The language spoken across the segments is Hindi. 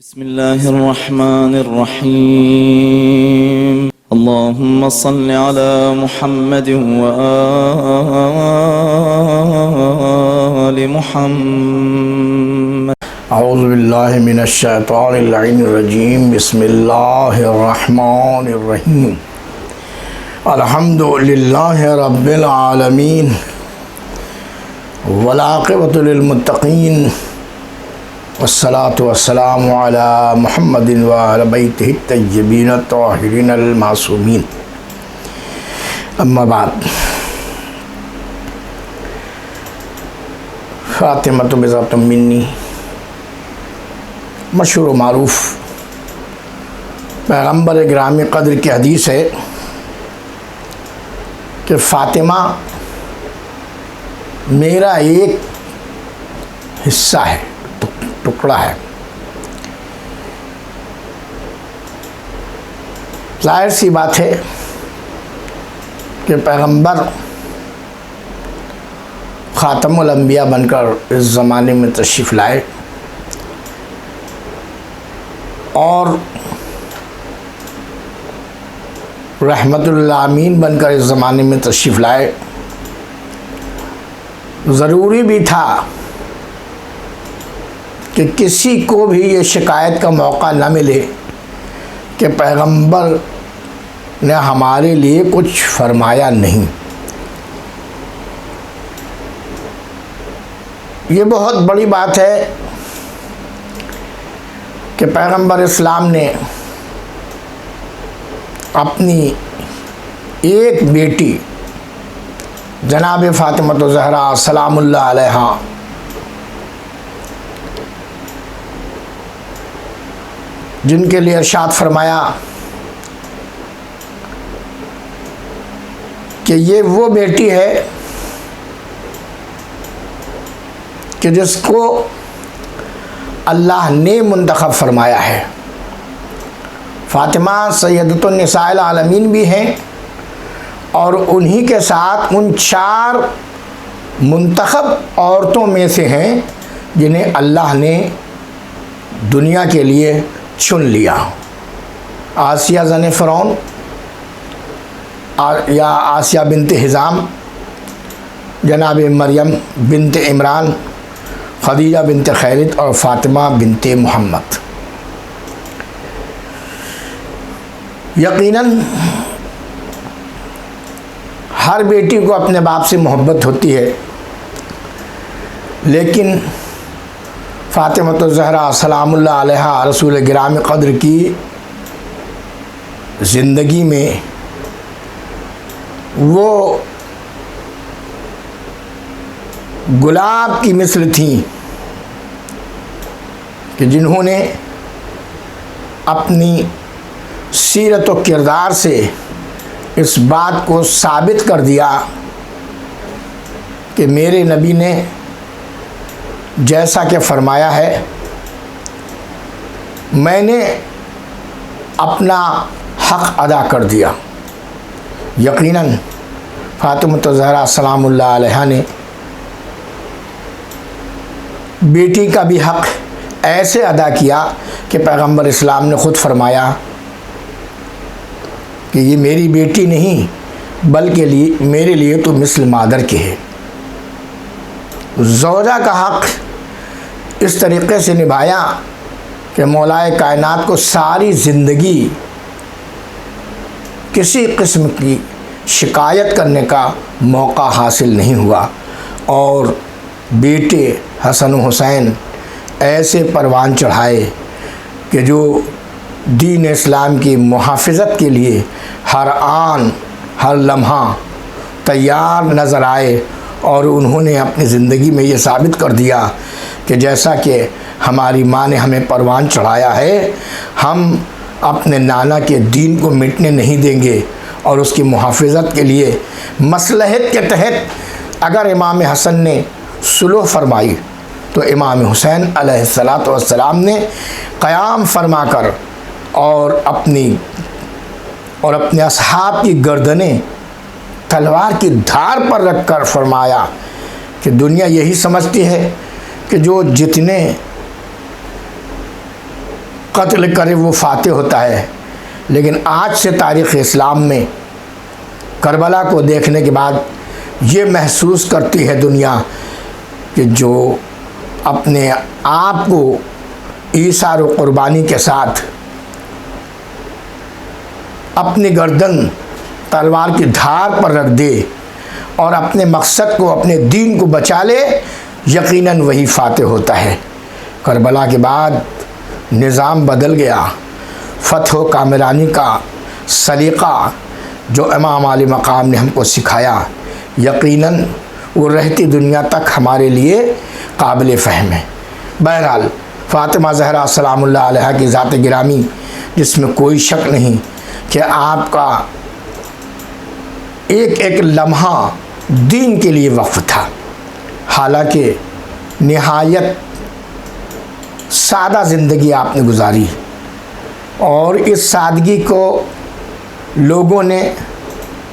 बिस्मिल्लाहिर्रहमानिर्रहीम। अल्लाहुम्मा सल्लि अला मुहम्मदिन व आलि मुहम्मद। औज़ु बिल्लाहि मिनश शैतानिर रजीम। बिस्मिल्लाहिर्रहमानिर्रहीम। अल्हम्दुलिल्लाहि रब्बिल आलमीन वल आक़िबतु लिल मुत्तक़ीन वस्सलातु वस्सलामु अला मुहम्मदिन व अला बैतिहि तय्यबीन ताहिरीन अल मासूमीन। अम्मा बाद, फ़ातिमतु बिज़ातिन मिन्नी मशहूर व मारूफ़ पैगम्बर गिरामी क़द्र की हदीस है कि फ़ातिमा मेरा एक हिस्सा है, टुकड़ा है। जाहिर सी बात है कि पैगम्बर ख़ातमुल अंबिया बनकर इस ज़माने में तशरीफ़ लाए और रहमतुल आमीन बनकर इस ज़माने में तशरीफ़ लाए। ज़रूरी भी था कि किसी को भी ये शिकायत का मौका न मिले कि पैगंबर ने हमारे लिए कुछ फरमाया नहीं। ये बहुत बड़ी बात है कि पैगंबर इस्लाम ने अपनी एक बेटी जनाब फ़ातिमा ज़हरा सलामुल्लाह अलैहा जिनके लिए इरशाद फरमाया कि ये वो बेटी है कि जिसको अल्लाह ने मुंतखब फरमाया है। फ़ातिमा सैयदतुन निसाइल आलमीन भी हैं और उन्हीं के साथ उन 4 मुंतखब औरतों में से हैं जिन्हें अल्लाह ने दुनिया के लिए चुन लिया। आसिया ज़ने फ़िरौन या आसिया बिनते हिज़ाम, जनाब मरियम बिनते इमरान, खदीजा बिनते खैरित और फ़ातिमा बिनते मोहम्मद। यकीनन हर बेटी को अपने बाप से मोहब्बत होती है, लेकिन फ़ातिमा ज़हरा सलामुल्लाह अलैहा रसूल गिरामी क़द्र की ज़िंदगी में वो गुलाब की मिसल थीं कि जिन्होंने अपनी सीरत व किरदार से इस बात को साबित कर दिया कि मेरे नबी ने जैसा कि फरमाया है, मैंने अपना हक़ अदा कर दिया। यकीनन फ़ातिमा ज़हरा सलामुल्लाह अलैहा ने बेटी का भी हक़ ऐसे अदा किया कि पैगम्बर इस्लाम ने ख़ुद फरमाया कि ये मेरी बेटी नहीं बल्कि मेरे लिए तो मिसल मादर के है। ज़ौजा का हक़ इस तरीक़े से निभाया कि मौलाए कायनात को सारी ज़िंदगी किसी किस्म की शिकायत करने का मौका हासिल नहीं हुआ और बेटे हसन हुसैन ऐसे परवान चढ़ाए कि जो दीन इस्लाम की मुहाफ़िज़त के लिए हर आन हर लम्हा तैयार नज़र आए और उन्होंने अपनी ज़िंदगी में ये साबित कर दिया कि जैसा कि हमारी माँ ने हमें परवान चढ़ाया है, हम अपने नाना के दीन को मिटने नहीं देंगे और उसकी मुहाफ़िज़त के लिए मसलहत के तहत अगर इमाम हसन ने सुलह फरमाई तो इमाम हुसैन अलैहिस्सलातु वस्सलाम ने क़याम फरमा कर और अपने असहाब की गर्दनें तलवार की धार पर रखकर फरमाया कि दुनिया यही समझती है कि जो जितने कत्ल करे वो फातेह होता है। लेकिन आज से तारीख़ इस्लाम में करबला को देखने के बाद ये महसूस करती है दुनिया कि जो अपने आप को ईसार व क़ुरबानी के साथ अपनी गर्दन तलवार की धार पर रख दे और अपने मकसद को, अपने दीन को बचा ले, यकीनन वही फातेह होता है। करबला के बाद निज़ाम बदल गया। फ़तह कामिलानी का सलीक़ा जो इमाम आली मकाम ने हमको सिखाया, यकीनन वो रहती दुनिया तक हमारे लिए काबिल फ़हम है। बहरहाल फ़ातिमा ज़हरा सलामुल्लाह अलैहा की ज़ात गिरामी, जिसमें कोई शक नहीं कि आपका एक एक लम्हा दीन के लिए वक्फ था। हालांकि निहायत सादा ज़िंदगी आपने गुजारी और इस सादगी को लोगों ने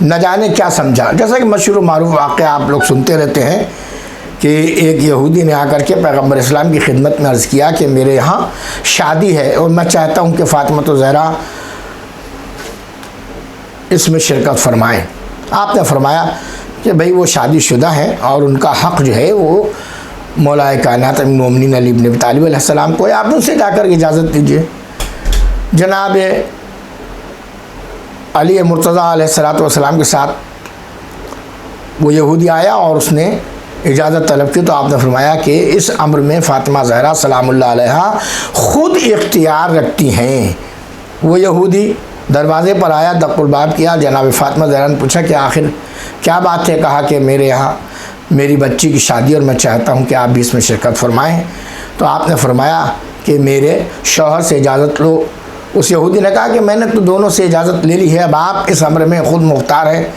न जाने क्या समझा। जैसा कि मशहूर मारूफ वाक़या आप लोग सुनते रहते हैं कि एक यहूदी ने आकर के पैगम्बर इस्लाम की खिदमत में अर्ज़ किया कि मेरे यहाँ शादी है और मैं चाहता हूँ कि फ़ातिमा ज़हरा इसमें शिरकत फरमाएँ। आपने फरमाया कि भाई वो शादीशुदा हैं और उनका हक़ जो है वो मौलाए कायनात अमीरुल मोमिनीन अली इब्न अबी तालिब अलैहिस्सलाम को है, आप उनसे जाकर इजाज़त दीजिए। जनाब अली मुर्तज़ा अलैहिस्सलाम के साथ वो यहूदी आया और उसने इजाज़त तलब की, तो आपने फरमाया कि इस अम्र में फ़ातिमा ज़हरा सलामुल्लाह अलैहा ख़ुद इख्तियार रखती हैं। वो यहूदी दरवाज़े पर आया, दक़्क़ुल बाब किया। जनाब फ़ातिमा ज़हरा ने पूछा कि आखिर क्या बात है? कहा कि मेरे यहाँ मेरी बच्ची की शादी और मैं चाहता हूँ कि आप भी इसमें शिरकत फरमाएँ। तो आपने फरमाया कि मेरे शौहर से इजाज़त लो। उस यहूदी ने कहा कि मैंने तो दोनों से इजाज़त ले ली है, अब आप इस अम्र में ख़ुद मुख्तार हैं।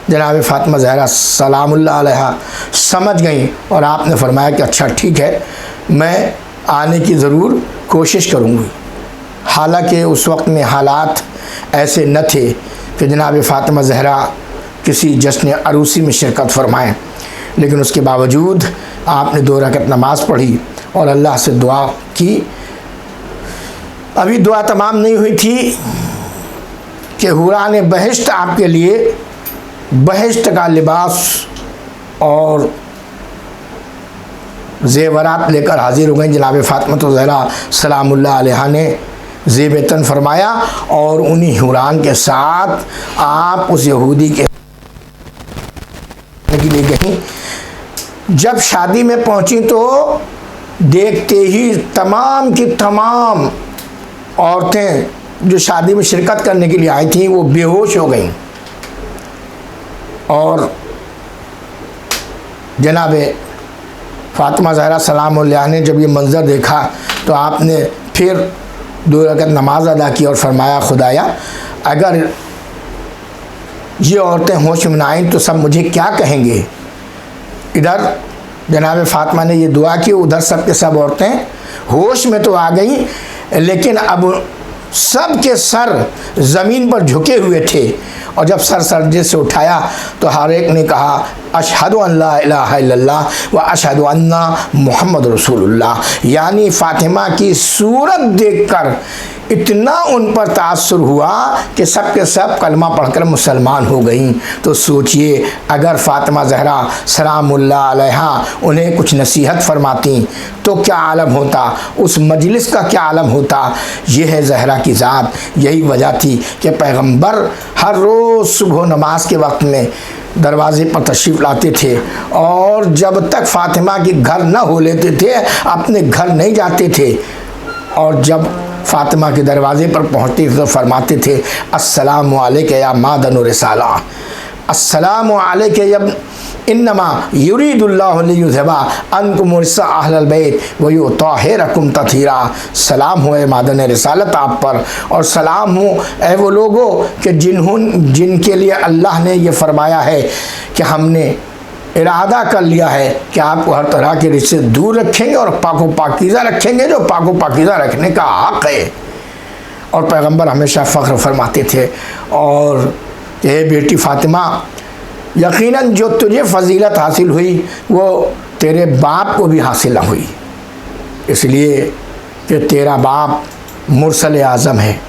जनाब फ़ातिमा ज़हरा सलामुल्लाह अलैहा समझ गई और आपने फरमाया कि अच्छा ठीक है, मैं आने की ज़रूर कोशिश करूँगी। हालांकि उस वक्त में हालात ऐसे न थे कि जनाब फ़ातिमा ज़हरा किसी जश्न अरूसी में शिरकत फरमाएँ, लेकिन उसके बावजूद आपने 2 रकअत नमाज़ पढ़ी और अल्लाह से दुआ की। अभी दुआ तमाम नहीं हुई थी कि हुरान बहिश्त आपके लिए बहिश्त का लिबास और ज़ेवरात लेकर हाजिर हो गई। जनाब फ़ातिमा ज़हरा सलामुल्लाह अलैहा ने ज़ेबतन फरमाया और उन्हीं हुरान के साथ आप उस यहूदी के लिए गईं। जब शादी में पहुंची तो देखते ही तमाम की तमाम औरतें जो शादी में शिरकत करने के लिए आई थीं वो बेहोश हो गईं। और जनाब फ़ातिमा ज़हरा सलामुल्लाह ने जब ये मंज़र देखा तो आपने फिर 2 रकअत नमाज अदा की और फरमाया, खुदाया अगर ये औरतें होश में ना आएँ तो सब मुझे क्या कहेंगे। इधर जनाब फ़ातिमा ने ये दुआ की, उधर सब के सब औरतें होश में तो आ गई, लेकिन अब सब के सर ज़मीन पर झुके हुए थे। और जब सर सरजे से उठाया तो हर एक ने कहा अशहदु अन ला इलाहा इल्लल्लाह व अशहदु अन्ना मुहम्मद रसूलुल्लाह। यानी फ़ातिमा की सूरत देखकर इतना उन पर तासुर हुआ कि सब के सब कलमा पढ़कर मुसलमान हो गईं। तो सोचिए अगर फ़ातिमा ज़हरा सलामुल्लाह अलैहा उन्हें कुछ नसीहत फरमाती तो क्या आलम होता, उस मजलिस का क्या आलम होता। यह है ज़हरा की ज़ात। यही वजह थी कि पैगंबर हर रोज़ सुबह नमाज के वक्त में दरवाज़े पर तशरीफ़ लाते थे और जब तक फ़ातिमा के घर न हो लेते थे अपने घर नहीं जाते थे। और जब फ़ातिमा के दरवाज़े पर पहुँचते तो फरमाते थे अस्सलामु अलैका या मादनु रिसाला, अस्सलामु अलैका या इन्नमा युरीदुल्लाहु लियुज़हिबा अन्कुम रिज्सा अहलल बैत व युत्ताहिरकुम तत्हीरा। सलाम हो ए मादन रिसालत आप पर, और सलाम हो ए वो लोगों कि जिनके लिए अल्लाह ने ये फरमाया है कि हमने इरादा कर लिया है कि आपको हर तरह के रिश्ते दूर रखेंगे और पाको पाकीज़ा रखेंगे, जो पाको पाकीज़ा रखने का हक़ है। और पैगंबर हमेशा फ़ख्र फरमाते थे और ये बेटी फ़ातिमा यकीनन जो तुझे फ़जीलत हासिल हुई वो तेरे बाप को भी हासिल न हुई, इसलिए कि तेरा बाप मुरसल आज़म है,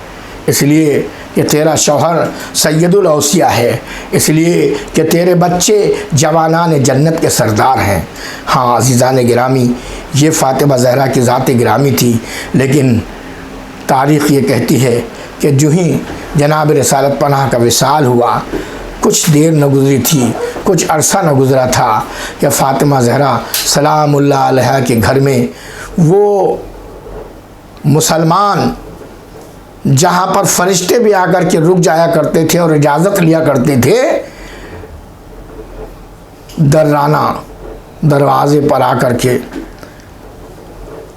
इसलिए कि तेरा शौहर सैयदुल औसिया है, इसलिए कि तेरे बच्चे जवानान जन्नत के सरदार हैं। हाँ अज़ीज़ान गिरामी, ये फ़ातिमा ज़हरा की ज़ात गिरामी थी, लेकिन तारीख़ ये कहती है कि जो ही जनाब रिसालत पनाह का विसाल हुआ, कुछ देर न गुजरी थी, कुछ अरसा न गुज़रा था कि फ़ातिमा ज़हरा सलामुल्लाह अलैहा के घर में वो मुसलमान जहाँ पर फरिश्ते भी आकर के रुक जाया करते थे और इजाज़त लिया करते थे, दर्राना दरवाज़े पर आकर के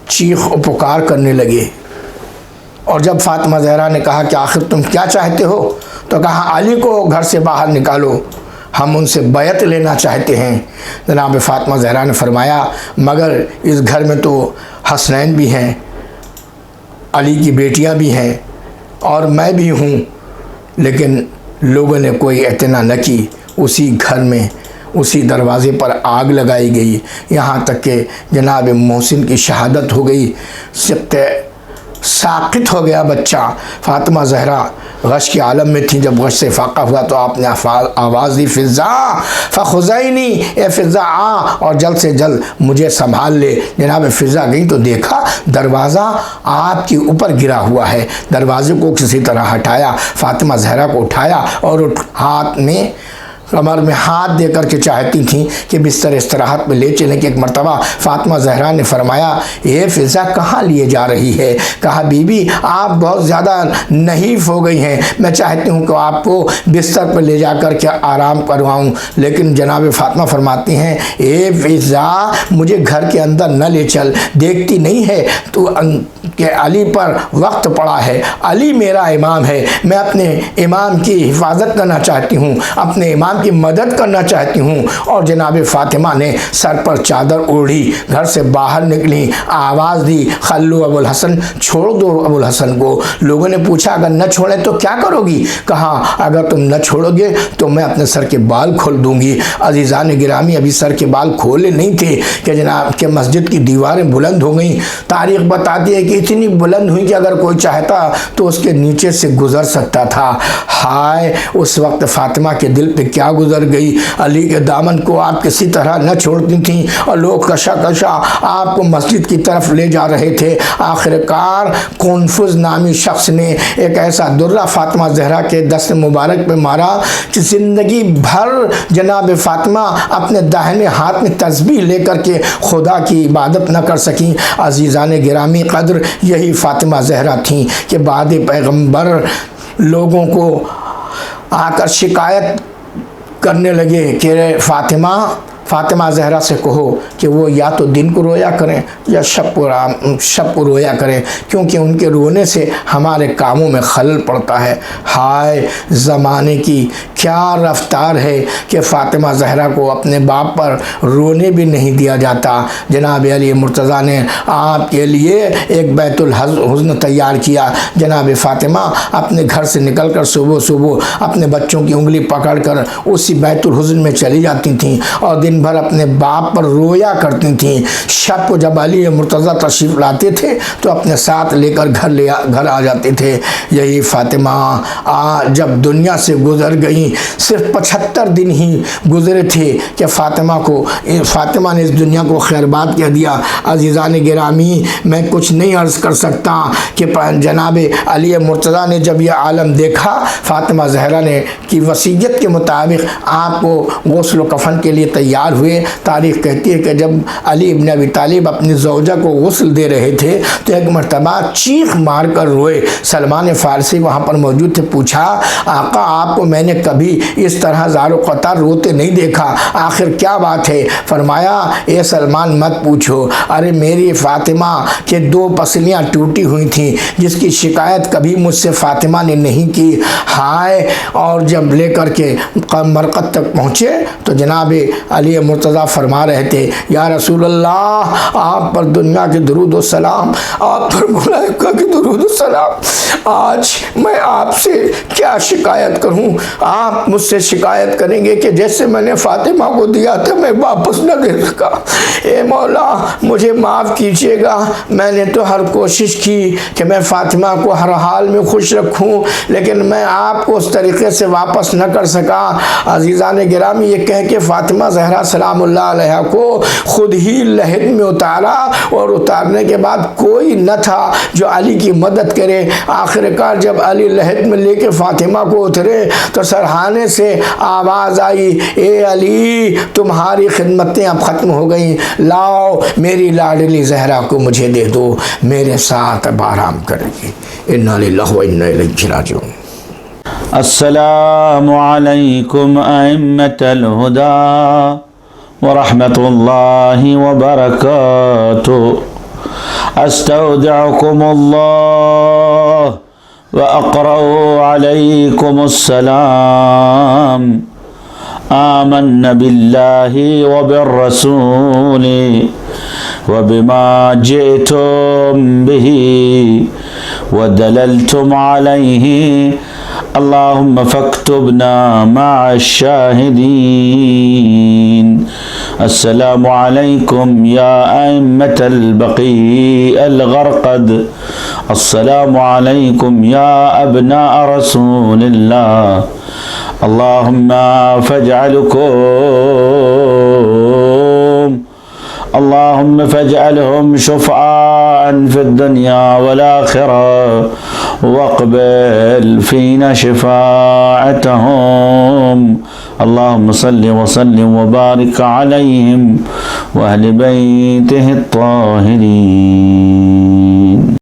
चीख और पुकार करने लगे। और जब फ़ातिमा ज़हरा ने कहा कि आखिर तुम क्या चाहते हो, तो कहा अली को घर से बाहर निकालो, हम उनसे बैत लेना चाहते हैं। जनाब फ़ातिमा ज़हरा ने फरमाया मगर इस घर में तो हसनैन भी हैं, अली की बेटियां भी हैं और मैं भी हूँ। लेकिन लोगों ने कोई एतना न की। उसी घर में उसी दरवाज़े पर आग लगाई गई, यहाँ तक कि जनाब मोहसिन की शहादत हो गई, साकित हो गया बच्चा। फ़ातिमा ज़हरा गश के आलम में थी। जब गश से फाका हुआ तो आपने आवाज़ दी, फ़िज़ा फ़ख़ुज़ैनी, ए फ़िज़ा आ और जल्द से जल्द मुझे संभाल ले। जनाब फ़िज़ा गई तो देखा दरवाज़ा आपके ऊपर गिरा हुआ है। दरवाज़े को किसी तरह हटाया, फ़ातिमा ज़हरा को उठाया और हाथ में कमर में हाथ दे कर के चाहती थी कि बिस्तर इस्तराहत में ले चलें कि एक मरतबा फ़ातिमा ज़हरा ने फरमाया, ये फ़िज़ा कहाँ लिए जा रही है? कहा बीबी आप बहुत ज़्यादा नहीफ़ हो गई हैं, मैं चाहती हूँ कि आपको बिस्तर पर ले जा कर के आराम करवाऊँ। लेकिन जनाब फ़ातिमा फरमाती हैं, ए फ़िज़ा मुझे घर के अंदर न ले चल, देखती नहीं है तो कि अली पर वक्त पड़ा है, अली मेरा इमाम है, मैं अपने इमाम की हिफाजत करना चाहती हूँ, अपने इमाम की मदद करना चाहती हूँ। और जनाब फ़ातिमा ने सर पर चादर ओढ़ी, घर से बाहर निकली, आवाज़ दी, खल्लू अबुल हसन, छोड़ दो अबुल हसन को। लोगों ने पूछा अगर न छोड़े तो क्या करोगी? कहा अगर तुम न छोड़ोगे तो मैं अपने सर के बाल खोल दूँगी। अज़ीज़ान गिरामी, अभी सर के बाल खोले नहीं थे कि जनाब के मस्जिद की दीवारें बुलंद हो गईं। तारीख़ बताती है कि इतनी बुलंद हुई कि अगर कोई चाहता तो उसके नीचे से गुज़र सकता था। हाय उस वक्त फ़ातिमा के दिल पे क्या गुज़र गई। अली के दामन को आप किसी तरह न छोड़ती थीं और लोग कशा कशा आपको मस्जिद की तरफ ले जा रहे थे। आखिरकार कुनफुज़ नामी शख्स ने एक ऐसा दुर्रा फ़ातिमा ज़हरा के दस्त मुबारक पे मारा कि ज़िंदगी भर जनाब फ़ातिमा अपने दाहिने हाथ में तस्बीह लेकर के खुदा की इबादत न कर सकीं। अज़ीज़ान गिरामी क़द्र यही फ़ातिमा ज़हरा थीं कि बाद पैगम्बर लोगों को आकर शिकायत करने लगे कि फ़ातिमा ज़हरा से कहो कि वो या तो दिन को रोया करें या शब को रोया करें, क्योंकि उनके रोने से हमारे कामों में खलल पड़ता है। हाय ज़माने की क्या रफ्तार है कि फ़ातिमा ज़हरा को अपने बाप पर रोने भी नहीं दिया जाता। जनाब अली मुर्तज़ा ने आपके लिए एक बैतुल हुज़्न तैयार किया। जनाब फ़ातिमा अपने घर से निकल कर सुबह सुबह अपने बच्चों की उंगली पकड़ कर उसी बैतुल हुज़्न में चली जाती थीं और दिन भर अपने बाप पर रोया करती थीं। शब को जब अली मुर्तज़ा तशरीफ़ लाते थे तो अपने साथ लेकर घर आ जाते थे। यही फ़ातिमा जब दुनिया से गुज़र गई, सिर्फ 75 दिन ही गुज़रे थे कि फ़ातिमा ने इस दुनिया को खैरबाद कह दिया। अज़ीज़ान गिरामी, मैं कुछ नहीं अर्ज़ कर सकता कि जनाब अली मुर्तज़ा ने जब यह आलम देखा, फ़ातिमा ज़हरा ने की वसीयत के मुताबिक आपको गुस्ल कफ़न के लिए तैयार हुए। तारीख़ कहती है कि जब अली इब्न अबी तालिब अपनी ज़ौजा को गुस्ल दे रहे थे तो एक मरतबा चीख मार कर रोए। सलमान फ़ारसी वहाँ पर मौजूद थे। पूछा आका आपको मैंने कभी इस तरह ज़ारो क़तार रोते नहीं देखा, आखिर क्या बात है? फरमाया ए सलमान मत पूछो, अरे मेरी फ़ातिमा के 2 पसलियाँ टूटी हुई थीं जिसकी शिकायत कभी मुझसे फ़ातिमा ने नहीं की। हाय और जब लेकर के मरकत तक पहुँचे तो जनाब अली मुर्तज़ा फरमा रहे थे, या रसूल अल्लाह आप पर दुनिया के दुरूद व सलाम, आप पर मलाइका के दुरूद व सलाम, आज मैं आपसे क्या शिकायत करूं? आप मुझसे शिकायत करेंगे कि जैसे मैंने फातिमा को दिया था मैं वापस न दे सका। ए मौला मुझे माफ़ कीजिएगा, मैंने तो हर कोशिश की कि मैं फातिमा को हर हाल में खुश रखूं, लेकिन मैं आपको उस तरीक़े से वापस न कर सका। अज़ीज़ान गिरामी, ये कह के फातिमा ज़हरा सलामुल्लाह अलैहा को खुद ही लहद में उतारा, और उतारने के बाद कोई न था जो अली की मदद करे। आखिरकार जब अली लहद में लेके फातिमा को उतरे तो सरहाने से आवाज़ आई, ए अली तुम्हारी खिदमतें अब ख़त्म हो गई, लाओ मेरी लाडली ज़हरा को मुझे दे दो, मेरे साथ अब आराम करेगी। इन्ना लिल्लाहि व इन्ना इलैहि राजिऊन। अस्सलामु अलैकुम अइम्मतल हुदा व रहमतुल्लाहि व बरकातुहू। अस्तौदिउकुमुल्लाह व अक़रउ अलैकुमुस्सलाम। आमन्ना बिल्लाहि व बिर्रसूलि व बिमा जिअतुम बिही व दललतुम अलैहि। अल्लाहुम्मा फक्तुबना मअश-शाहिदीन। अस्सलामु अलैकुम या अइम्मतल बक़ी अल गरक़द। अस्सलामु अलैकुम या अबना रसूलिल्लाह। अल्लाहुम्मा फजअलहुम शुफ़आअन फ़िद्दुनिया वल आख़िरा वक़्बल फ़ीना शफ़ाअतहुम। अल्लाहुम्मा सल्लि व सल्लिम व बारिक अलैहिम व अहलि बैतिहि त्ताहिरीन।